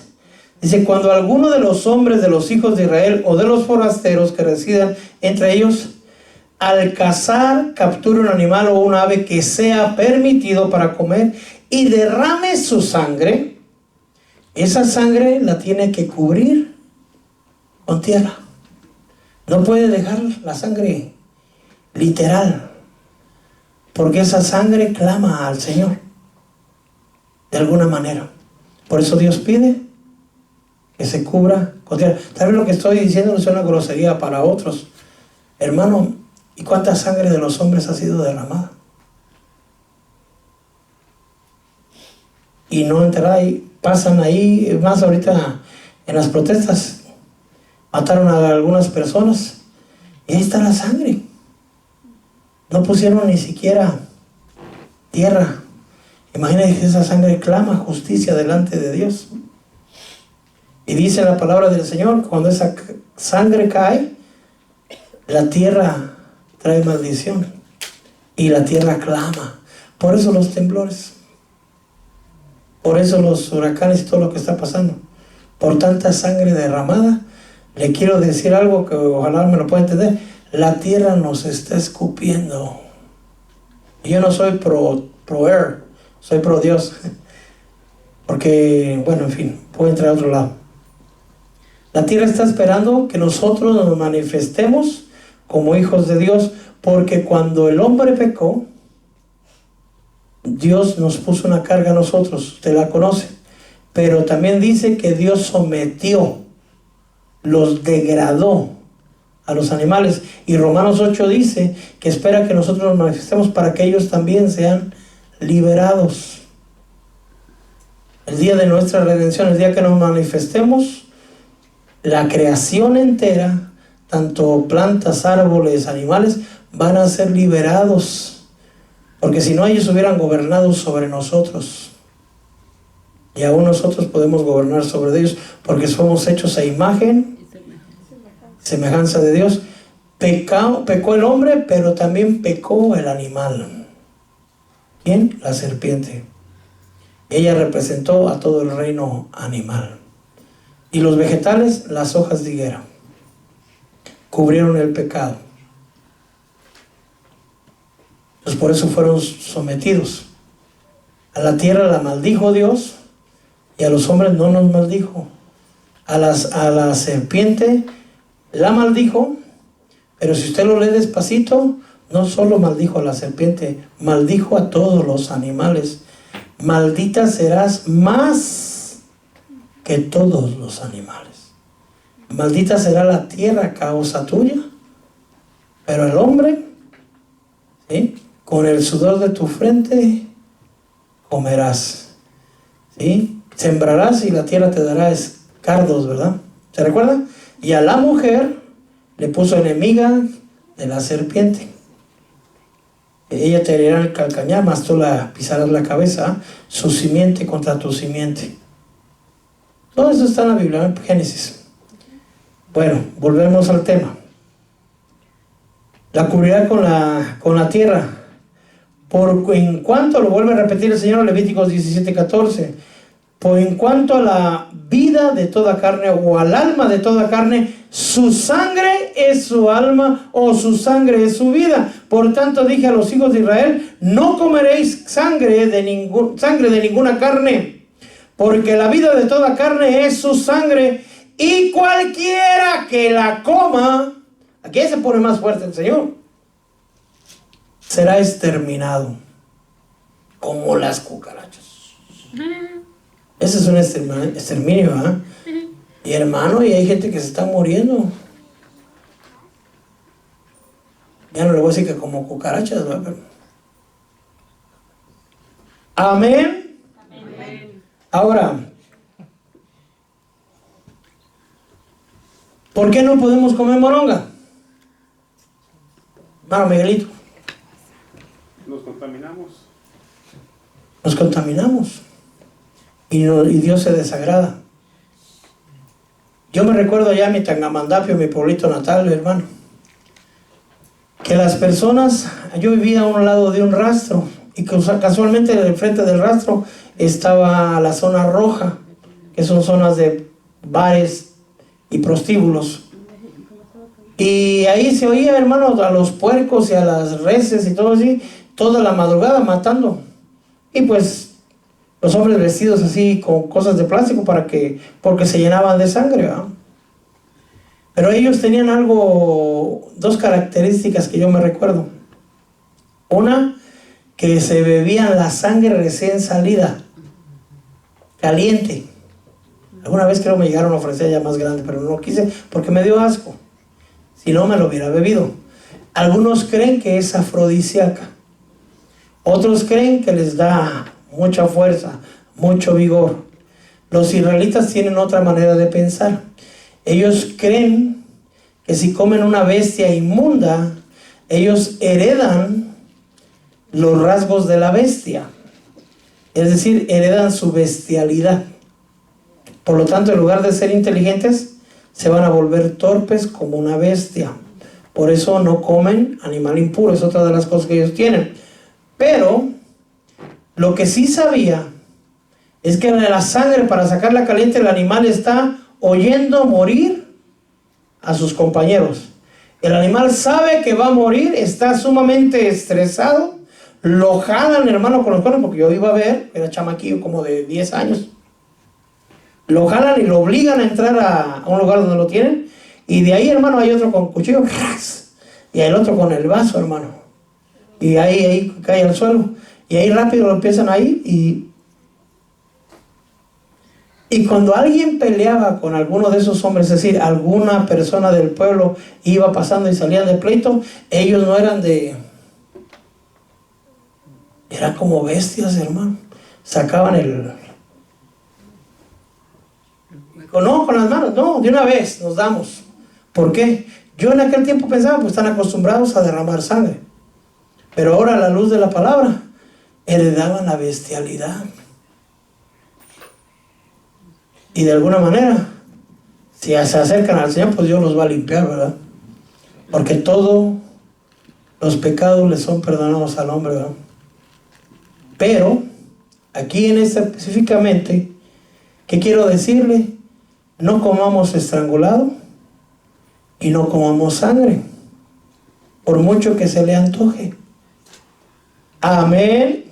dice, cuando alguno de los hombres de los hijos de Israel o de los forasteros que residan entre ellos, al cazar, capture un animal o un ave que sea permitido para comer y derrame su sangre, esa sangre la tiene que cubrir con tierra. No puede dejar la sangre literal, porque esa sangre clama al Señor de alguna manera. Por eso Dios pide que se cubra con tierra. Tal vez lo que estoy diciendo no es una grosería para otros, hermano. ¿Y cuánta sangre de los hombres ha sido derramada? y no enterrada, y pasan ahí. Es más, ahorita en las protestas mataron a algunas personas y ahí está la sangre. No pusieron ni siquiera tierra. Imagínense, esa sangre clama justicia delante de Dios. Y dice la palabra del Señor, cuando esa sangre cae, la tierra trae maldición y la tierra clama. Por eso los temblores, por eso los huracanes y todo lo que está pasando, por tanta sangre derramada. Le quiero decir algo que ojalá me lo pueda entender. La tierra nos está escupiendo. Yo no soy pro-air, soy pro Dios, porque, bueno, en fin, puedo entrar a otro lado. La tierra está esperando que nosotros nos manifestemos como hijos de Dios, porque cuando el hombre pecó, Dios nos puso una carga a nosotros, usted la conoce, pero también dice que Dios sometió, los degradó a los animales, y Romanos 8 dice que espera que nosotros nos manifestemos para que ellos también sean liberados. El día de nuestra redención, el día que nos manifestemos, la creación entera, tanto plantas, árboles, animales, van a ser liberados, porque si no, ellos hubieran gobernado sobre nosotros, y aún nosotros podemos gobernar sobre ellos, porque somos hechos a imagen, semejanza de Dios. Pecó el hombre, pero también pecó el animal. ¿Quién? La serpiente. Ella representó a todo el reino animal. Y los vegetales, las hojas de higuera, cubrieron el pecado. Pues por eso fueron sometidos. A la tierra la maldijo Dios, y a los hombres no nos maldijo. A la serpiente la maldijo, pero si usted lo lee despacito, no solo maldijo a la serpiente, maldijo a todos los animales. Maldita serás más que todos los animales. Maldita será la tierra a causa tuya, pero el hombre, ¿sí?, con el sudor de tu frente comerás, ¿sí? Sembrarás y la tierra te dará cardos, ¿verdad? ¿Se recuerda? Y a la mujer le puso enemiga de la serpiente. Ella te herirá el calcañar, mas tú la pisarás la cabeza, su simiente contra tu simiente. Todo eso está en la Biblia, en Génesis. Bueno, volvemos al tema. La cubrirá con la tierra. En cuanto, lo vuelve a repetir el Señor en Levíticos 17:14, por en cuanto a la vida de toda carne, o al alma de toda carne, su sangre es su alma, o su sangre es su vida. Por tanto dije a los hijos de Israel, no comeréis sangre de ninguna carne, porque la vida de toda carne es su sangre, y cualquiera que la coma, aquí se pone más fuerte el Señor, será exterminado como las cucarachas. Ese es un exterminio, ¿eh? Y hermano, y hay gente que se está muriendo. Ya no le voy a decir que como cucarachas, ¿verdad? Pero... Amén. Amén. Ahora, ¿por qué no podemos comer moronga? Hermano Miguelito. Nos contaminamos. Nos contaminamos. Y Dios se desagrada. Yo me recuerdo allá en mi Tangamandapio, mi pueblito natal, hermano, que las personas, yo vivía a un lado de un rastro, y casualmente enfrente del rastro estaba la zona roja, que son zonas de bares y prostíbulos. Y ahí se oía, hermanos, a los puercos y a las reses y todo así, toda la madrugada matando. Y pues los hombres vestidos así con cosas de plástico porque se llenaban de sangre, ¿verdad? Pero ellos tenían dos características que yo me recuerdo. Una, que se bebían la sangre recién salida, caliente. Alguna vez creo me llegaron a ofrecer ya más grande, pero no quise porque me dio asco. Si no, me lo hubiera bebido. Algunos creen que es afrodisíaca. Otros creen que les da mucha fuerza, mucho vigor. Los israelitas tienen otra manera de pensar. Ellos creen que si comen una bestia inmunda, ellos heredan los rasgos de la bestia. Es decir, heredan su bestialidad. Por lo tanto, en lugar de ser inteligentes, se van a volver torpes como una bestia. Por eso no comen animal impuro. Es otra de las cosas que ellos tienen. Pero lo que sí sabía es que en la sangre, para sacarla caliente, el animal está oyendo morir a sus compañeros. El animal sabe que va a morir, está sumamente estresado, lo jalan, hermano, con los cuernos, porque yo iba a ver, era chamaquillo como de 10 años, lo jalan y lo obligan a entrar a un lugar donde lo tienen, y de ahí, hermano, hay otro con cuchillo, y el otro con el vaso, hermano, y ahí cae al suelo, y ahí rápido lo empiezan ahí, y cuando alguien peleaba con alguno de esos hombres, es decir, alguna persona del pueblo iba pasando y salían de pleito, ellos no eran eran como bestias, hermano. Sacaban no, con las manos, no, de una vez nos damos. ¿Por qué? Yo en aquel tiempo pensaba, pues están acostumbrados a derramar sangre. Pero ahora a la luz de la palabra, heredaban la bestialidad. Y de alguna manera, si se acercan al Señor, pues Dios los va a limpiar, ¿verdad? Porque todos los pecados le son perdonados al hombre, ¿verdad? Pero, aquí en específicamente, ¿qué quiero decirle? No comamos estrangulado y no comamos sangre, por mucho que se le antoje. Amén.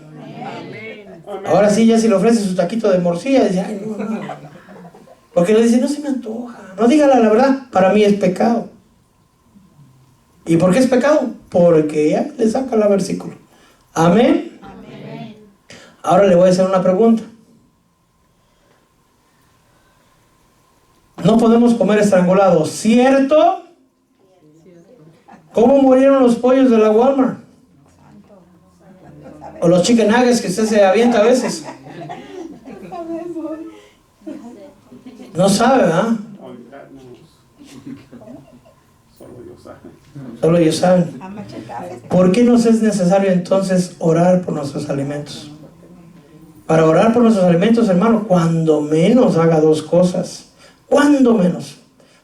Ahora sí, ya si le ofrece su taquito de morcilla, dice, ay, no. Porque le dice, no se me antoja. No, dígala la verdad, para mí es pecado. ¿Y por qué es pecado? Porque ya le saca el versículo. Amén. Amén. Ahora le voy a hacer una pregunta. No podemos comer estrangulados, ¿cierto? ¿Cómo murieron los pollos de la Walmart? O los chicken nuggets que usted se avienta a veces. No sabe, ¿verdad? Solo ellos saben. ¿Por qué nos es necesario entonces orar por nuestros alimentos? Para orar por nuestros alimentos, hermano, cuando menos haga dos cosas. Cuando menos.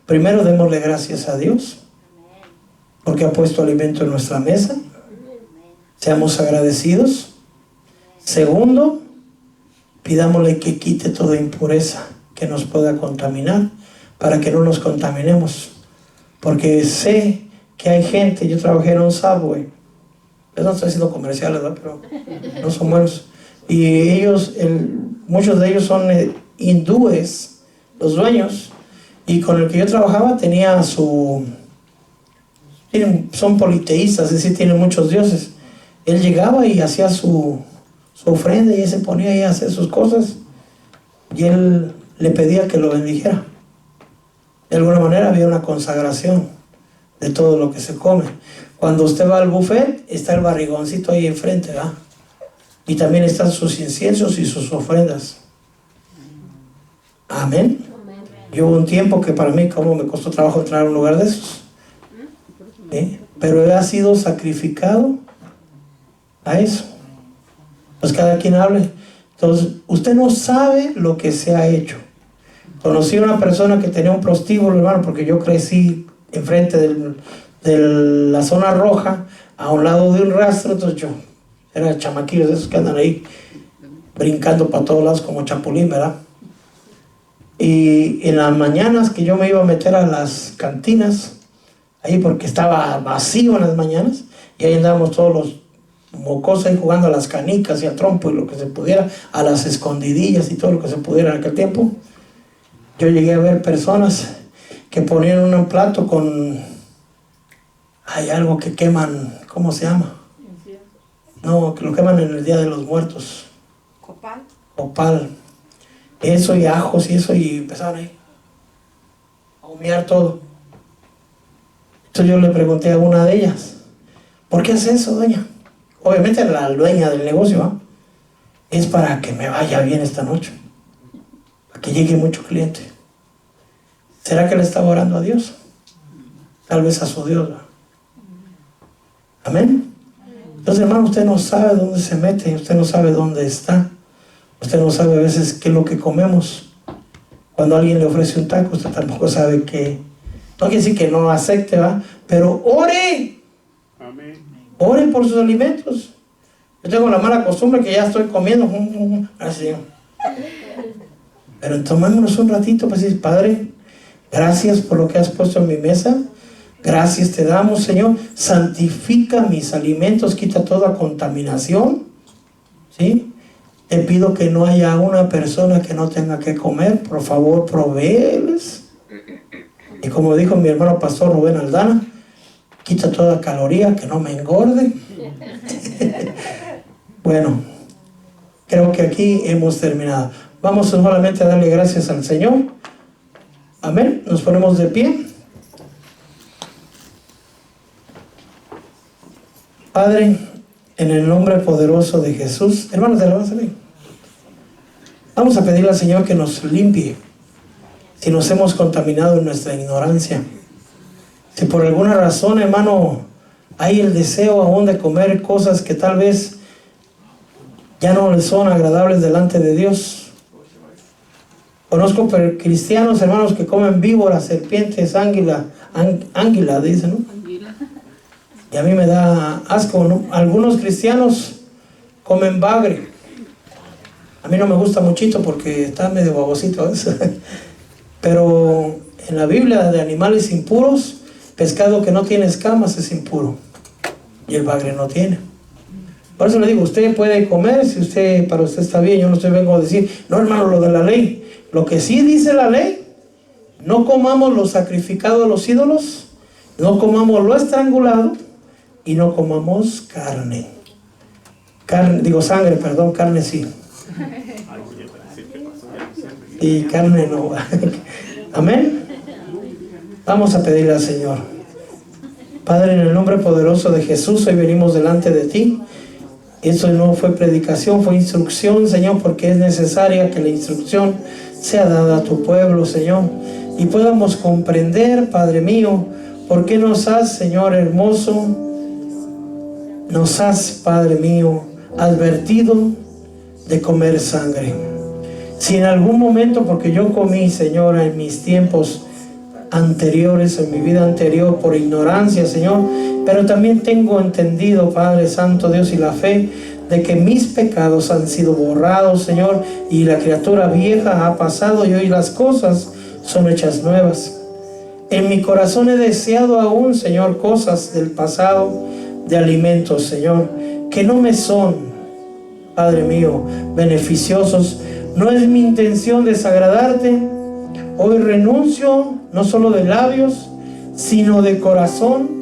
Primero, démosle gracias a Dios, porque ha puesto alimento en nuestra mesa. Seamos agradecidos. Segundo, pidámosle que quite toda impureza que nos pueda contaminar, para que no nos contaminemos. Porque sé que hay gente, yo trabajé en un Subway, yo no estoy haciendo comerciales, ¿verdad? Pero no son buenos, y ellos, muchos de ellos son hindúes, los dueños, y con el que yo trabajaba tenía son politeístas, es decir, tienen muchos dioses. Él llegaba y hacía su ofrenda, y él se ponía ahí a hacer sus cosas, y él le pedía que lo bendijera. De alguna manera había una consagración de todo lo que se come. Cuando usted va al buffet, está el barrigoncito ahí enfrente, ¿verdad? Y también están sus inciensos y sus ofrendas. Amén. Yo hubo un tiempo que para mí, como me costó trabajo entrar a un lugar de esos, pero él ha sido sacrificado a eso. Pues cada quien hable. Entonces, usted no sabe lo que se ha hecho. Conocí a una persona que tenía un prostíbulo, hermano, porque yo crecí enfrente de la zona roja, a un lado de un rastro. Entonces yo era chamaquillos de esos que andan ahí brincando para todos lados como chapulín, ¿verdad? Y en las mañanas que yo me iba a meter a las cantinas, ahí porque estaba vacío en las mañanas, y ahí andábamos todos los mocosos ahí jugando a las canicas y al trompo y lo que se pudiera, a las escondidillas y todo lo que se pudiera en aquel tiempo. Yo llegué a ver personas que ponían un plato con, hay algo que queman, ¿cómo se llama? No, que lo queman en el Día de los Muertos. Copal. Copal. Eso y ajos y eso, y empezaron ahí a humear todo. Entonces yo le pregunté a una de ellas, ¿por qué hace eso, doña? Obviamente era la dueña del negocio, ¿eh? es para que me vaya bien esta noche, para que llegue mucho cliente. ¿Será que le estaba orando a Dios? Tal vez a su Dios, ¿verdad? Amén. Entonces, hermano, usted no sabe dónde se mete, usted no sabe dónde está, usted no sabe a veces qué es lo que comemos. Cuando alguien le ofrece un taco, usted tampoco sabe qué. No quiere decir que no lo acepte, ¿va? Pero ore. Amén. Ore por sus alimentos. Yo tengo la mala costumbre que ya estoy comiendo. Así. Pero tomémonos un ratito para decir, Padre, gracias por lo que has puesto en mi mesa. Gracias te damos, Señor. Santifica mis alimentos, quita toda contaminación. ¿Sí? Te pido que no haya una persona que no tenga que comer. Por favor, provéeles. Y como dijo mi hermano pastor Rubén Aldana, quita toda caloría, que no me engorde. Bueno, creo que aquí hemos terminado. Vamos solamente a darle gracias al Señor. Amén. Nos ponemos de pie. Padre, en el nombre poderoso de Jesús, hermanos, ¿te la vas a leer? Vamos a pedirle al Señor que nos limpie si nos hemos contaminado en nuestra ignorancia. Si por alguna razón, hermano, hay el deseo aún de comer cosas que tal vez ya no les son agradables delante de Dios. Conozco cristianos, hermanos, que comen víboras, serpientes, águila, dicen, ¿no? Y a mí me da asco, ¿no? Algunos cristianos comen bagre. A mí no me gusta muchito porque está medio babosito eso. Pero en la Biblia de animales impuros, pescado que no tiene escamas es impuro. Y el bagre no tiene. Por eso le digo, usted puede comer si para usted está bien. Yo no estoy vengo a decir, no, hermano, lo de la ley. Lo que sí dice la ley, no comamos lo sacrificado a los ídolos, no comamos lo estrangulado y no comamos carne. Sangre, perdón, carne sí. Y carne no. Amén. Vamos a pedirle al Señor. Padre, en el nombre poderoso de Jesús, hoy venimos delante de ti. Eso no fue predicación, fue instrucción, Señor, porque es necesaria que la instrucción sea dada a tu pueblo, Señor, y podamos comprender, Padre mío, por qué nos has, Señor hermoso, nos has, Padre mío, advertido de comer sangre. Si en algún momento, porque yo comí, Señor, en mis tiempos anteriores, en mi vida anterior, por ignorancia, Señor, pero también tengo entendido, Padre Santo Dios, y la fe de que mis pecados han sido borrados, Señor, y la criatura vieja ha pasado y hoy las cosas son hechas nuevas. En mi corazón he deseado aún, Señor, cosas del pasado, de alimentos, Señor, que no me son, Padre mío, beneficiosos. No es mi intención desagradarte. Hoy renuncio, no solo de labios, sino de corazón,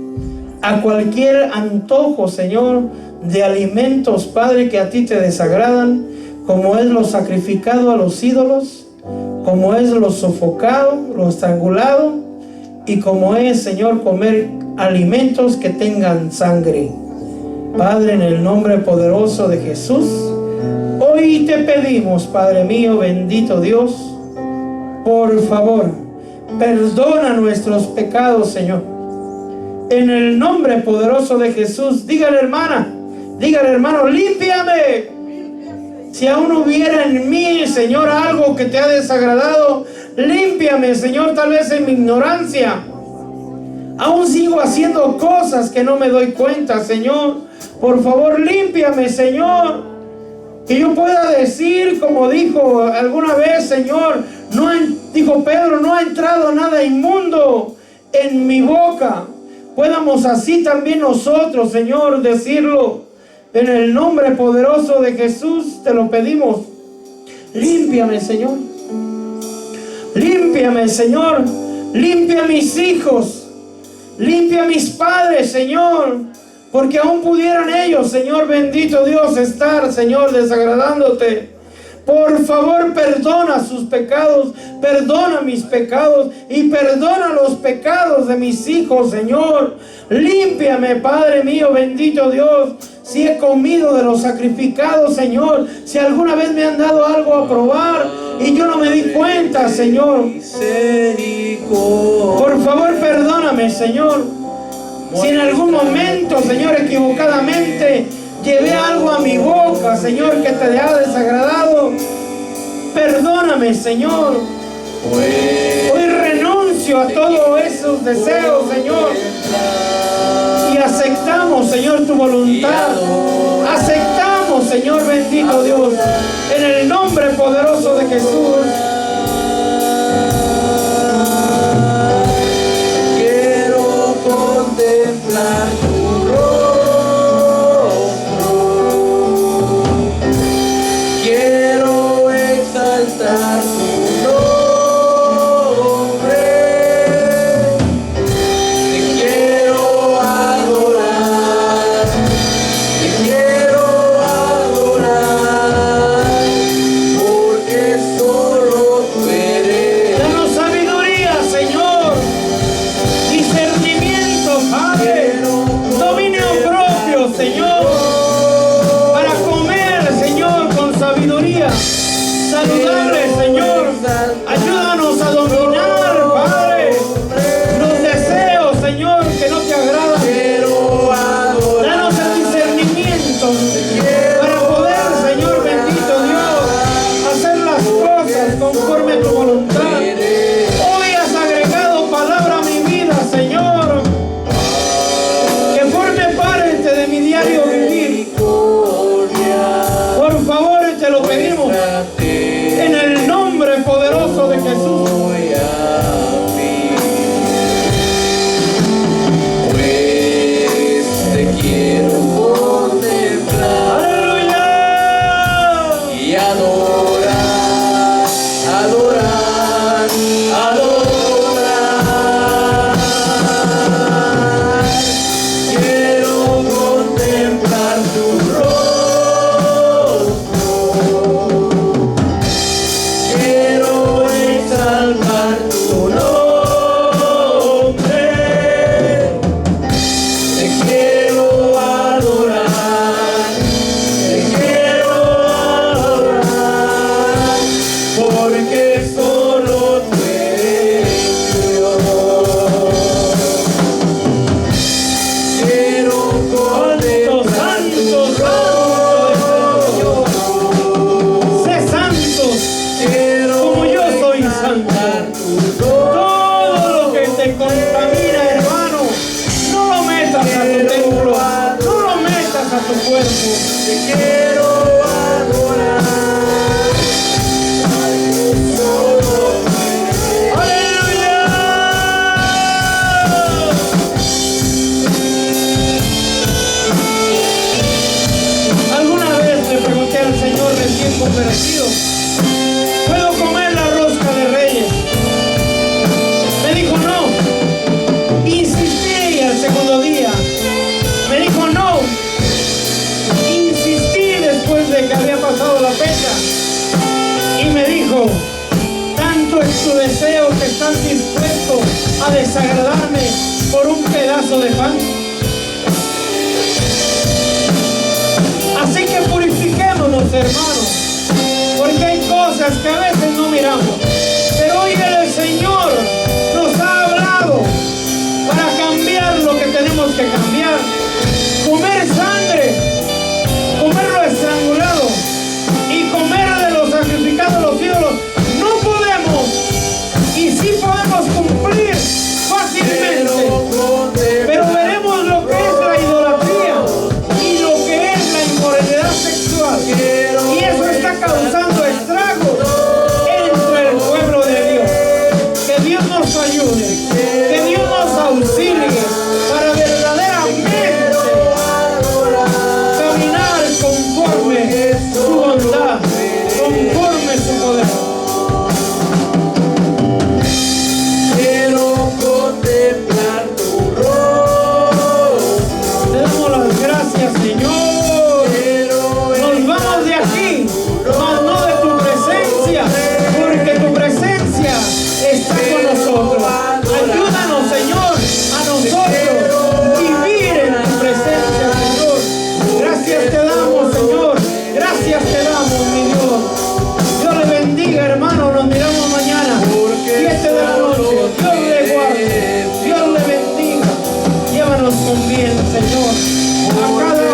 a cualquier antojo, Señor, de alimentos, Padre, que a ti te desagradan, como es lo sacrificado a los ídolos, como es lo sofocado, lo estrangulado, y como es, Señor, comer alimentos que tengan sangre. Padre, en el nombre poderoso de Jesús, hoy te pedimos, Padre mío, bendito Dios, por favor, perdona nuestros pecados, Señor. En el nombre poderoso de Jesús, dígale, hermana, dígale, hermano, límpiame. Si aún hubiera en mí, Señor, algo que te ha desagradado, límpiame, Señor, tal vez en mi ignorancia. Aún sigo haciendo cosas que no me doy cuenta, Señor. Por favor, límpiame, Señor. Que yo pueda decir, como dijo alguna vez, Señor, dijo Pedro, no ha entrado nada inmundo en mi boca. Podamos así también nosotros, Señor, decirlo. En el nombre poderoso de Jesús te lo pedimos. Límpiame, Señor. Límpiame, Señor. Limpia a mis hijos. Limpia a mis padres, Señor. Porque aún pudieran ellos, Señor bendito Dios, estar, Señor, desagradándote. Por favor, perdona sus pecados, perdona mis pecados y perdona los pecados de mis hijos, Señor. Límpiame, Padre mío, bendito Dios. Si he comido de los sacrificados, Señor, si alguna vez me han dado algo a probar y yo no me di cuenta, Señor, por favor, perdóname, Señor. Si en algún momento, Señor, equivocadamente llevé algo a mi boca, Señor, que te ha desagradado, perdóname, Señor. Hoy renuncio a todos esos deseos, Señor, y aceptamos, Señor, tu voluntad. Aceptamos, Señor, bendito Dios, en el nombre poderoso de Jesús. Quiero contemplar tu rostro, quiero exaltar tu nombre, te quiero adorar, porque solo tú eres. Danos sabiduría, Señor, discernimiento, Padre, dominio propio, Señor, para comer, Señor, con sabiduría saludable, Señor. Ayúdanos a dominar, Padre, los deseos, Señor, que no te agradan. Danos el discernimiento para poder, Señor, bendito Dios, hacer las cosas conforme a tu voluntad. Hoy has agregado palabra a mi vida, Señor, que forme parte de mi diario vivir. Por favor, te lo pedimos en el nombre poderoso de Jesús. Pues te quiero contemplar ¡Aleluya! y adorar, adorar, adorar. Quiero contemplar tu rostro, quiero exaltar tu nombre, te quiero adorar, porque solo tú eres Dios. Quiero contemplar tu rostro, Sé santos como yo soy santo. Todo lo que te contamina, hermano, no lo metas a tu templo, no lo metas a tu cuerpo. te quiero adorar. ¡Aleluya! Alguna vez le pregunté al Señor recién convertido, ¿puedo comer la rosca de Reyes? Me dijo no. Insistí al segundo día. Me dijo no. Insistí después de que había pasado la fecha. Y me dijo, tanto es tu deseo que estás dispuesto a desagradarme por un pedazo de pan. Así que purifiquémonos, hermanos, porque hay cosas que a veces no miramos. Pero hoy el Señor nos ha hablado para cambiar lo que tenemos que cambiar. Comer sangre, comer lo estrangulado y comer de los sacrificados a los ídolos, no podemos. Y sí podemos cumplir fácilmente, pero veremos lo que es la idolatría y lo que es la inmoralidad sexual, y eso está causando estragos trátales con bien, Señor. A cada